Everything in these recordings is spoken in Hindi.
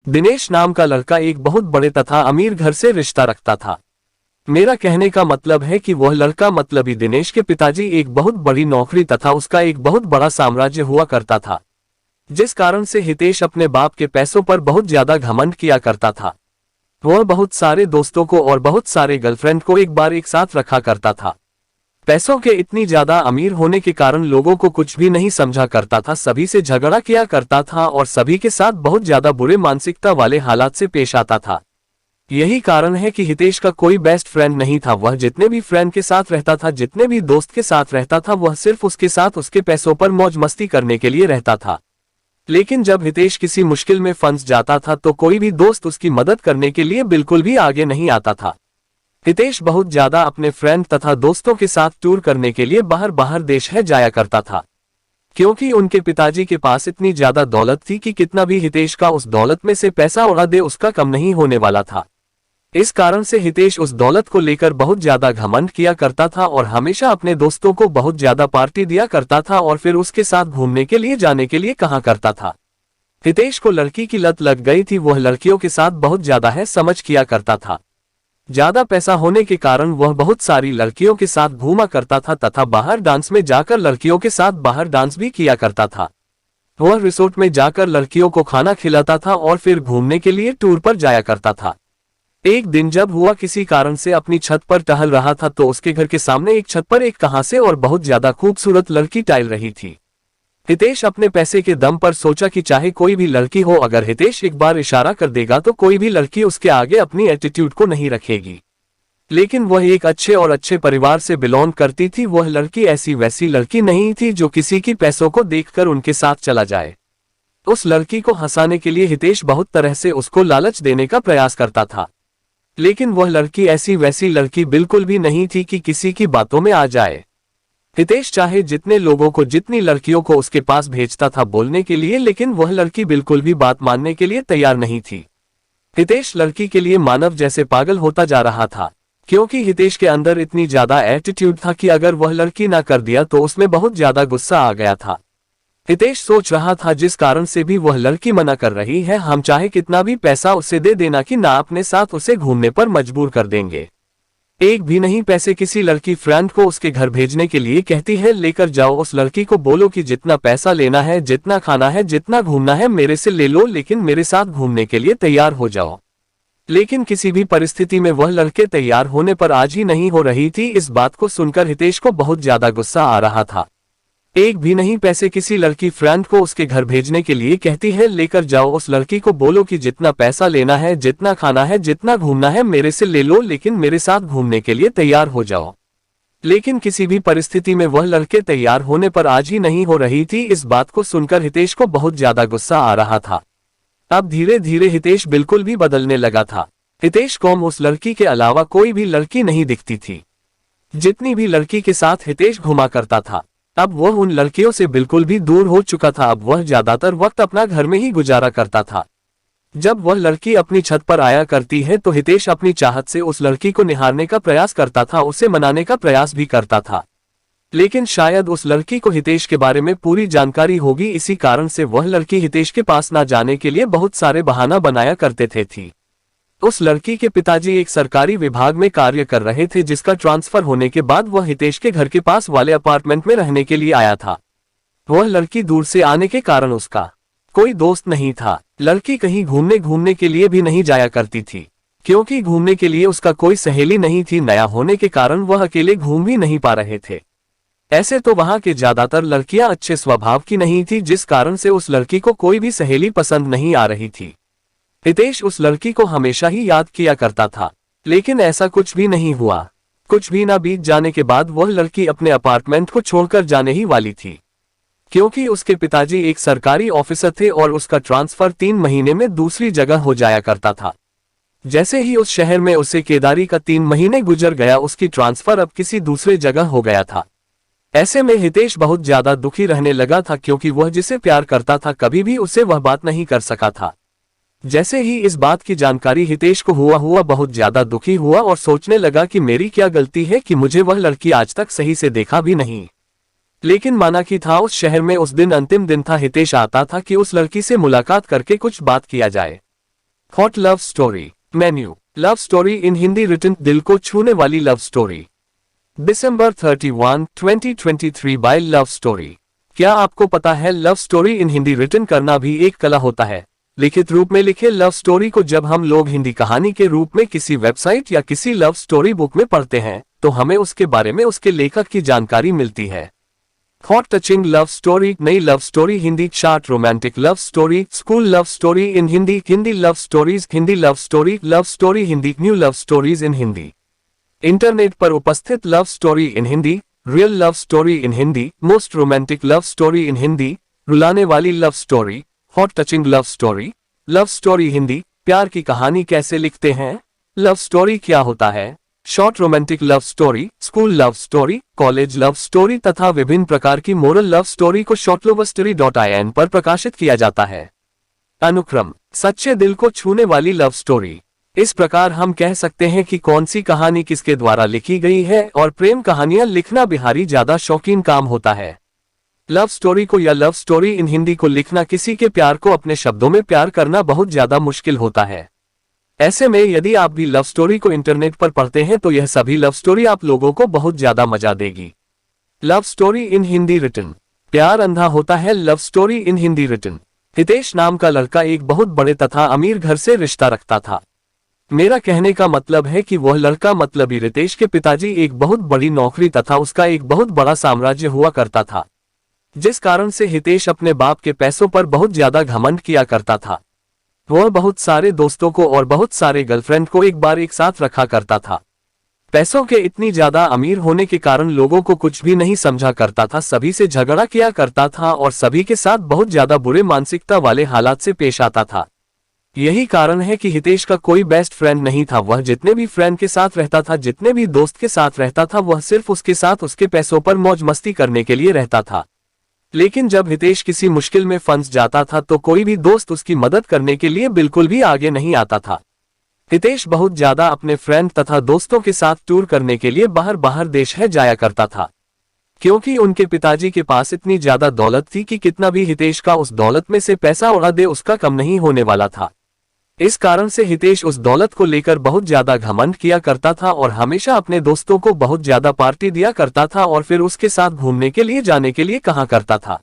दिनेश नाम का लड़का एक बहुत बड़े तथा अमीर घर से रिश्ता रखता था। मेरा कहने का मतलब है कि वह लड़का मतलब ही दिनेश के पिताजी एक बहुत बड़ी नौकरी तथा उसका एक बहुत बड़ा साम्राज्य हुआ करता था, जिस कारण से हितेश अपने बाप के पैसों पर बहुत ज्यादा घमंड किया करता था। वह बहुत सारे दोस्तों को और बहुत सारे गर्लफ्रेंड को एक बार एक साथ रखा करता था। पैसों के इतनी ज्यादा अमीर होने के कारण लोगों को कुछ भी नहीं समझा करता था, सभी से झगड़ा किया करता था और सभी के साथ बहुत ज्यादा बुरे मानसिकता वाले हालात से पेश आता था। यही कारण है कि हितेश का कोई बेस्ट फ्रेंड नहीं था। वह जितने भी फ्रेंड के साथ रहता था, जितने भी दोस्त के साथ रहता था, वह सिर्फ उसके साथ उसके पैसों पर मौज मस्ती करने के लिए रहता था। लेकिन जब हितेश किसी मुश्किल में फंस जाता था तो कोई भी दोस्त उसकी मदद करने के लिए बिल्कुल भी आगे नहीं आता था। हितेश बहुत ज्यादा अपने फ्रेंड तथा दोस्तों के साथ टूर करने के लिए बाहर देश है जाया करता था, क्योंकि उनके पिताजी के पास इतनी ज्यादा दौलत थी कि कितना भी हितेश का उस दौलत में से पैसा उड़ा दे उसका कम नहीं होने वाला था। इस कारण से हितेश उस दौलत को लेकर बहुत ज्यादा घमंड किया करता था और हमेशा अपने दोस्तों को बहुत ज्यादा पार्टी दिया करता था और फिर उसके साथ घूमने के लिए जाने के लिए कहा करता था। हितेश को लड़की की लत लग गई थी। वह लड़कियों के साथ बहुत ज्यादा है समझ किया करता था। ज्यादा पैसा होने के कारण वह बहुत सारी लड़कियों के साथ घूमा करता था तथा बाहर डांस में जाकर लड़कियों के साथ बाहर डांस भी किया करता था। वह रिसोर्ट में जाकर लड़कियों को खाना खिलाता था और फिर घूमने के लिए टूर पर जाया करता था। एक दिन जब हुआ किसी कारण से अपनी छत पर टहल रहा था तो उसके घर के सामने एक छत पर एक कहां से और बहुत ज्यादा खूबसूरत लड़की टहल रही थी। हितेश अपने पैसे के दम पर सोचा कि चाहे कोई भी लड़की हो, अगर हितेश एक बार इशारा कर देगा तो कोई भी लड़की उसके आगे अपनी एटीट्यूड को नहीं रखेगी। लेकिन वह एक अच्छे परिवार से बिलोंग करती थी। वह लड़की ऐसी वैसी लड़की नहीं थी जो किसी की पैसों को देखकर उनके साथ चला जाए। उस लड़की को हंसाने के लिए हितेश बहुत तरह से उसको लालच देने का प्रयास करता था, लेकिन वह लड़की ऐसी वैसी लड़की बिल्कुल भी नहीं थी कि किसी की बातों में आ जाए। हितेश चाहे जितने लोगों को, जितनी लड़कियों को उसके पास भेजता था बोलने के लिए, लेकिन वह लड़की बिल्कुल भी बात मानने के लिए तैयार नहीं थी। हितेश लड़की के लिए मानव जैसे पागल होता जा रहा था, क्योंकि हितेश के अंदर इतनी ज्यादा एटीट्यूड था कि अगर वह लड़की ना कर दिया तो उसमें बहुत ज्यादा गुस्सा आ गया था। हितेश सोच रहा था जिस कारण से भी वह लड़की मना कर रही है, हम चाहे कितना भी पैसा उसे दे देना कि ना अपने साथ उसे घूमने पर मजबूर कर देंगे। एक भी नहीं पैसे किसी लड़की फ्रेंड को उसके घर भेजने के लिए कहती है, लेकर जाओ उस लड़की को बोलो कि जितना पैसा लेना है, जितना खाना है, जितना घूमना है मेरे से ले लो, लेकिन मेरे साथ घूमने के लिए तैयार हो जाओ। लेकिन किसी भी परिस्थिति में वह लड़के तैयार होने पर आज ही नहीं हो रही थी। इस बात को सुनकर हितेश को बहुत ज्यादा गुस्सा आ रहा था। एक भी नहीं पैसे किसी लड़की फ्रेंड को उसके घर भेजने के लिए कहती है, लेकर जाओ उस लड़की को बोलो कि जितना पैसा लेना है, जितना खाना है, जितना घूमना है मेरे से ले लो, लेकिन मेरे साथ घूमने के लिए तैयार हो जाओ। लेकिन किसी भी परिस्थिति में वह लड़के तैयार होने पर आज ही नहीं हो रही थी। इस बात को सुनकर हितेश को बहुत ज्यादा गुस्सा आ रहा था। अब धीरे धीरे हितेश बिल्कुल भी बदलने लगा था। हितेश को उस लड़की के अलावा कोई भी लड़की नहीं दिखती थी। जितनी भी लड़की के साथ हितेश घुमा करता था, अब वह उन लड़कियों से बिल्कुल भी दूर हो चुका था। अब वह ज्यादातर वक्त अपना घर में ही गुजारा करता था। जब वह लड़की अपनी छत पर आया करती है तो हितेश अपनी चाहत से उस लड़की को निहारने का प्रयास करता था, उसे मनाने का प्रयास भी करता था। लेकिन शायद उस लड़की को हितेश के बारे में पूरी जानकारी होगी, इसी कारण से वह लड़की हितेश के पास ना जाने के लिए बहुत सारे बहाना बनाया करते थे। उस लड़की के पिताजी एक सरकारी विभाग में कार्य कर रहे थे, जिसका ट्रांसफर होने के बाद वह हितेश के घर के पास वाले अपार्टमेंट में रहने के लिए आया था। वह लड़की दूर से आने के कारण उसका कोई दोस्त नहीं था। लड़की कहीं घूमने के लिए भी नहीं जाया करती थी, क्योंकि घूमने के लिए उसका कोई सहेली नहीं थी। नया होने के कारण वह अकेले घूम भी नहीं पा रहे थे। ऐसे तो वहां के ज्यादातर लड़कियां अच्छे स्वभाव की नहीं थी, जिस कारण से उस लड़की को कोई भी सहेली पसंद नहीं आ रही थी। हितेश उस लड़की को हमेशा ही याद किया करता था, लेकिन ऐसा कुछ भी नहीं हुआ। कुछ भी ना बीत जाने के बाद वह लड़की अपने अपार्टमेंट को छोड़कर जाने ही वाली थी, क्योंकि उसके पिताजी एक सरकारी ऑफिसर थे और उसका ट्रांसफर 3 महीने में दूसरी जगह हो जाया करता था। जैसे ही उस शहर में उसे केदारी का 3 महीने गुजर गया, उसकी ट्रांसफर अब किसी दूसरे जगह हो गया था। ऐसे में हितेश बहुत ज्यादा दुखी रहने लगा था, क्योंकि वह जिसे प्यार करता था कभी भी उसे वह बात नहीं कर सका था। जैसे ही इस बात की जानकारी हितेश को हुआ बहुत ज्यादा दुखी हुआ और सोचने लगा कि मेरी क्या गलती है कि मुझे वह लड़की आज तक सही से देखा भी नहीं। लेकिन माना कि था उस शहर में उस दिन अंतिम दिन था। हितेश आता था कि उस लड़की से मुलाकात करके कुछ बात किया जाए। Hot love story menu. Love story in Hindi written दिल को छूने वाली love story. December 31, 2023 by love story. क्या आपको पता है love story in Hindi written करना भी एक कला होता है। लिखित रूप में लिखे लव स्टोरी को जब हम लोग हिंदी कहानी के रूप में किसी वेबसाइट या किसी लव स्टोरी बुक में पढ़ते हैं तो हमें उसके बारे में उसके लेखक की जानकारी मिलती है। हॉट टचिंग लव स्टोरी, नई love story Hindi, chart romantic love story, school love story in Hindi, Hindi love stories, Hindi love story Hindi, new love stories in Hindi, internet पर उपस्थित love story in Hindi, real love story in Hindi, most romantic love story in Hindi, रुलाने वाली love story, hot touching love story Hindi, प्यार की कहानी कैसे लिखते हैं, लव स्टोरी क्या होता है, short romantic love story, school love story, college love story तथा विभिन्न प्रकार की मोरल लव स्टोरी को shortlovestory.in पर प्रकाशित किया जाता है। अनुक्रम, सच्चे दिल को छूने वाली लव स्टोरी। इस प्रकार हम कह सकते हैं कि कौन सी कहानी किसके द्वारा लिखी गई है, और प्रेम कहानियां लिखना बिहारी ज्यादा शौकीन काम होता है। लव स्टोरी को या लव स्टोरी इन हिंदी को लिखना, किसी के प्यार को अपने शब्दों में प्यार करना बहुत ज्यादा मुश्किल होता है। ऐसे में यदि आप भी लव स्टोरी को इंटरनेट पर पढ़ते हैं तो यह सभी लव स्टोरी आप लोगों को बहुत ज्यादा मजा देगी। Love story in Hindi written. प्यार अंधा होता है love story in Hindi written. Hitesh नाम का लड़का एक बहुत बड़े तथा अमीर घर से रिश्ता रखता था। मेरा कहने का मतलब है कि वह लड़का मतलब रितेश के पिताजी एक बहुत बड़ी नौकरी तथा उसका एक बहुत बड़ा साम्राज्य हुआ करता था, जिस कारण से हितेश अपने बाप के पैसों पर बहुत ज्यादा घमंड किया करता था। वह बहुत सारे दोस्तों को और बहुत सारे गर्लफ्रेंड को एक बार एक साथ रखा करता था। पैसों के इतनी ज्यादा अमीर होने के कारण लोगों को कुछ भी नहीं समझा करता था, सभी से झगड़ा किया करता था और सभी के साथ बहुत ज्यादा बुरे मानसिकता वाले हालात से पेश आता था। यही कारण है कि हितेश का कोई बेस्ट फ्रेंड नहीं था। वह जितने भी फ्रेंड के साथ रहता था, जितने भी दोस्त के साथ रहता था, वह सिर्फ उसके साथ उसके पैसों पर मौज मस्ती करने के लिए रहता था। लेकिन जब हितेश किसी मुश्किल में फंस जाता था तो कोई भी दोस्त उसकी मदद करने के लिए बिल्कुल भी आगे नहीं आता था। हितेश बहुत ज्यादा अपने फ्रेंड तथा दोस्तों के साथ टूर करने के लिए बाहर देश है जाया करता था, क्योंकि उनके पिताजी के पास इतनी ज्यादा दौलत थी कि कितना भी हितेश का उस दौलत में से पैसा उड़ा दे उसका कम नहीं होने वाला था। इस कारण से हितेश उस दौलत को लेकर बहुत ज्यादा घमंड किया करता था और हमेशा अपने दोस्तों को बहुत ज्यादा पार्टी दिया करता था और फिर उसके साथ घूमने के लिए जाने के लिए कहा करता था।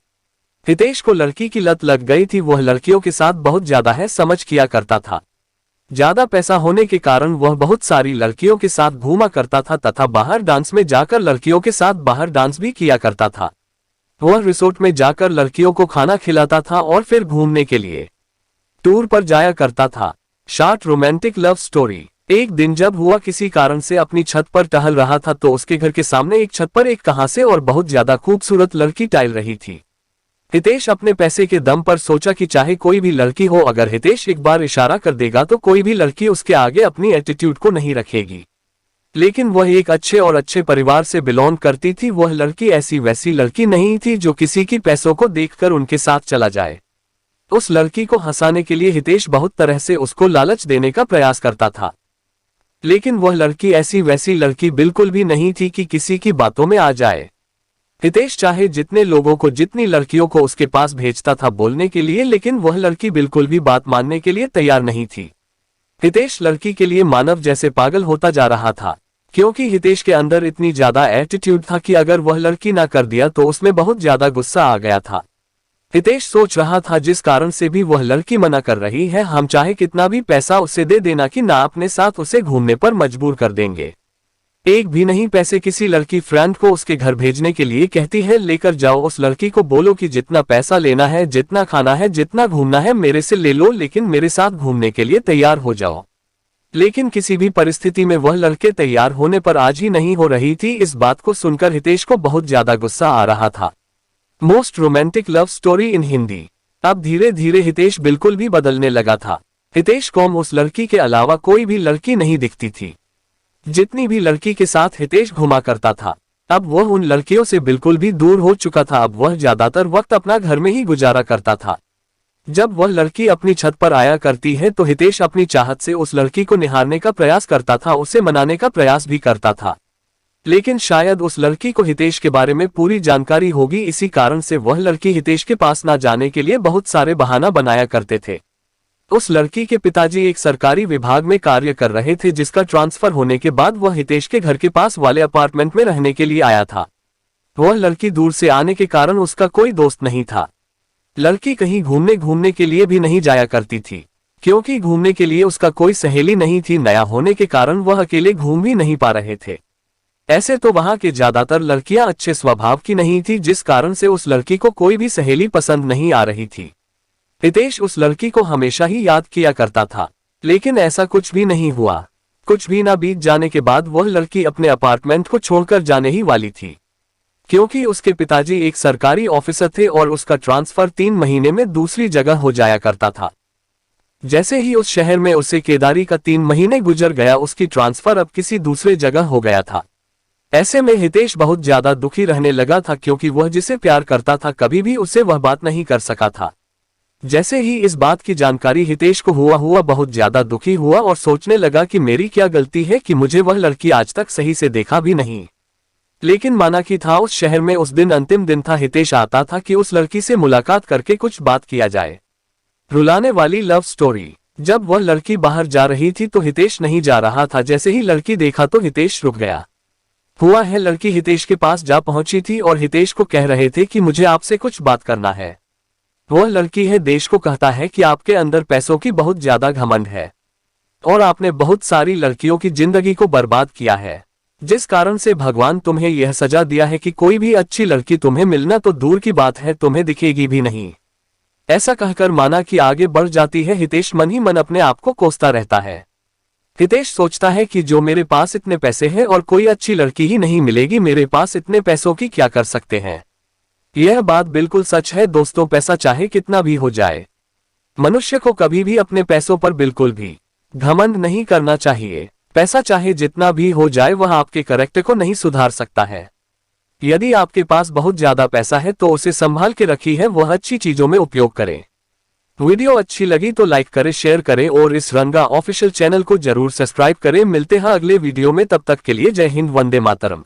हितेश को लड़की की लत लग गई थी। वह लड़कियों के साथ बहुत ज्यादा है समझ किया करता था। ज्यादा पैसा होने के कारण वह बहुत सारी लड़कियों के साथ घूमा करता था तथा बाहर डांस में जाकर लड़कियों के साथ बाहर डांस भी किया करता था। वह रिसोर्ट में जाकर लड़कियों को खाना खिलाता था और फिर घूमने के लिए टूर पर जाया करता था। Short romantic love story. एक दिन जब हुआ किसी कारण से अपनी छत पर टहल रहा था तो उसके घर के सामने एक छत पर एक कहां से और बहुत ज्यादा खूबसूरत लड़की टहल रही थी। हितेश अपने पैसे के दम पर सोचा कि चाहे कोई भी लड़की हो, अगर हितेश एक बार इशारा कर देगा तो कोई भी लड़की उसके आगे अपनी एटीट्यूड को नहीं रखेगी। लेकिन वह एक अच्छे परिवार से बिलोंग करती थी। वह लड़की ऐसी वैसी लड़की नहीं थी जो किसी की पैसों को देखकर उनके साथ चला जाए। उस लड़की को हंसाने के लिए हितेश बहुत तरह से उसको लालच देने का प्रयास करता था, लेकिन वह लड़की ऐसी वैसी लड़की बिल्कुल भी नहीं थी कि किसी की बातों में आ जाए। हितेश चाहे जितने लोगों को, जितनी लड़कियों को उसके पास भेजता था बोलने के लिए, लेकिन वह लड़की बिल्कुल भी बात मानने के लिए तैयार नहीं थी। हितेश लड़की के लिए मानव जैसे पागल होता जा रहा था, क्योंकि हितेश के अंदर इतनी ज्यादा एटीट्यूड था कि अगर वह लड़की ना कर दिया तो उसमें बहुत ज्यादा गुस्सा आ गया था। हितेश सोच रहा था जिस कारण से भी वह लड़की मना कर रही है, हम चाहे कितना भी पैसा उसे दे देना कि ना अपने साथ उसे घूमने पर मजबूर कर देंगे। एक भी नहीं पैसे किसी लड़की फ्रेंड को उसके घर भेजने के लिए कहती है, लेकर जाओ उस लड़की को, बोलो कि जितना पैसा लेना है, जितना खाना है, जितना घूमना है मेरे से ले लो, लेकिन मेरे साथ घूमने के लिए तैयार हो जाओ। लेकिन किसी भी परिस्थिति में वह लड़के तैयार होने पर आज ही नहीं हो रही थी। इस बात को सुनकर हितेश को बहुत ज्यादा गुस्सा आ रहा था। Most romantic love story in Hindi. अब धीरे धीरे हितेश बिल्कुल भी बदलने लगा था। हितेश को उस लड़की के अलावा कोई भी लड़की नहीं दिखती थी। जितनी भी लड़की के साथ हितेश घुमा करता था, अब वह उन लड़कियों से बिल्कुल भी दूर हो चुका था। अब वह ज्यादातर वक्त अपना घर में ही गुजारा करता था। जब वह लड़की अपनी छत पर आया करती है तो हितेश अपनी चाहत से उस लड़की को निहारने का प्रयास करता था, उसे मनाने का प्रयास भी करता था। लेकिन शायद उस लड़की को हितेश के बारे में पूरी जानकारी होगी, इसी कारण से वह लड़की हितेश के पास ना जाने के लिए बहुत सारे बहाना बनाया करते थे। उस लड़की के पिताजी एक सरकारी विभाग में कार्य कर रहे थे, जिसका ट्रांसफर होने के बाद वह हितेश के घर के पास वाले अपार्टमेंट में रहने के लिए आया था। वह लड़की दूर से आने के कारण उसका कोई दोस्त नहीं था। लड़की कहीं घूमने के लिए भी नहीं जाया करती थी, क्योंकि घूमने के लिए उसका कोई सहेली नहीं थी। नया होने के कारण वह अकेले घूम भी नहीं पा रहे थे। ऐसे तो वहां के ज्यादातर लड़कियां अच्छे स्वभाव की नहीं थी, जिस कारण से उस लड़की को कोई भी सहेली पसंद नहीं आ रही थी। हितेश उस लड़की को हमेशा ही याद किया करता था, लेकिन ऐसा कुछ भी नहीं हुआ। कुछ भी ना बीत जाने के बाद वह लड़की अपने अपार्टमेंट को छोड़कर जाने ही वाली थी, क्योंकि उसके पिताजी एक सरकारी ऑफिसर थे और उसका ट्रांसफर 3 महीने में दूसरी जगह हो जाया करता था। जैसे ही उस शहर में उसे केदारी का 3 महीने गुजर गया, उसकी ट्रांसफर अब किसी दूसरे जगह हो गया था। ऐसे में हितेश बहुत ज्यादा दुखी रहने लगा था, क्योंकि वह जिसे प्यार करता था कभी भी उससे वह बात नहीं कर सका था। जैसे ही इस बात की जानकारी हितेश को हुआ बहुत ज्यादा दुखी हुआ और सोचने लगा कि मेरी क्या गलती है कि मुझे वह लड़की आज तक सही से देखा भी नहीं। लेकिन माना कि था उस शहर में उस दिन अंतिम दिन था। हितेश आता था कि उस लड़की से मुलाकात करके कुछ बात किया जाए। रुलाने वाली लव स्टोरी। जब वह लड़की बाहर जा रही थी तो हितेश नहीं जा रहा था। जैसे ही लड़की देखा तो हितेश रुक गया। हुआ है, लड़की हितेश के पास जा पहुंची थी और हितेश को कह रहे थे कि मुझे आपसे कुछ बात करना है। वह लड़की है देश को कहता है कि आपके अंदर पैसों की बहुत ज्यादा घमंड है और आपने बहुत सारी लड़कियों की जिंदगी को बर्बाद किया है, जिस कारण से भगवान तुम्हें यह सजा दिया है कि कोई भी अच्छी लड़की तुम्हें मिलना तो दूर की बात है, तुम्हें दिखेगी भी नहीं। ऐसा कहकर माना कि आगे बढ़ जाती है। हितेश मन ही मन अपने आप को कोसता रहता है। हितेश सोचता है कि जो मेरे पास इतने पैसे हैं और कोई अच्छी लड़की ही नहीं मिलेगी, मेरे पास इतने पैसों की क्या कर सकते हैं। यह बात बिल्कुल सच है दोस्तों, पैसा चाहे कितना भी हो जाए, मनुष्य को कभी भी अपने पैसों पर बिल्कुल भी घमंड नहीं करना चाहिए। पैसा चाहे जितना भी हो जाए वह आपके कैरेक्टर को नहीं सुधार सकता है। यदि आपके पास बहुत ज्यादा पैसा है तो उसे संभाल के रखी है, वह अच्छी चीजों में उपयोग करें। वीडियो अच्छी लगी तो लाइक करें, शेयर करें और इस रंगा ऑफिशियल चैनल को जरूर सब्सक्राइब करें। मिलते हैं अगले वीडियो में, तब तक के लिए जय हिंद, वंदे मातरम।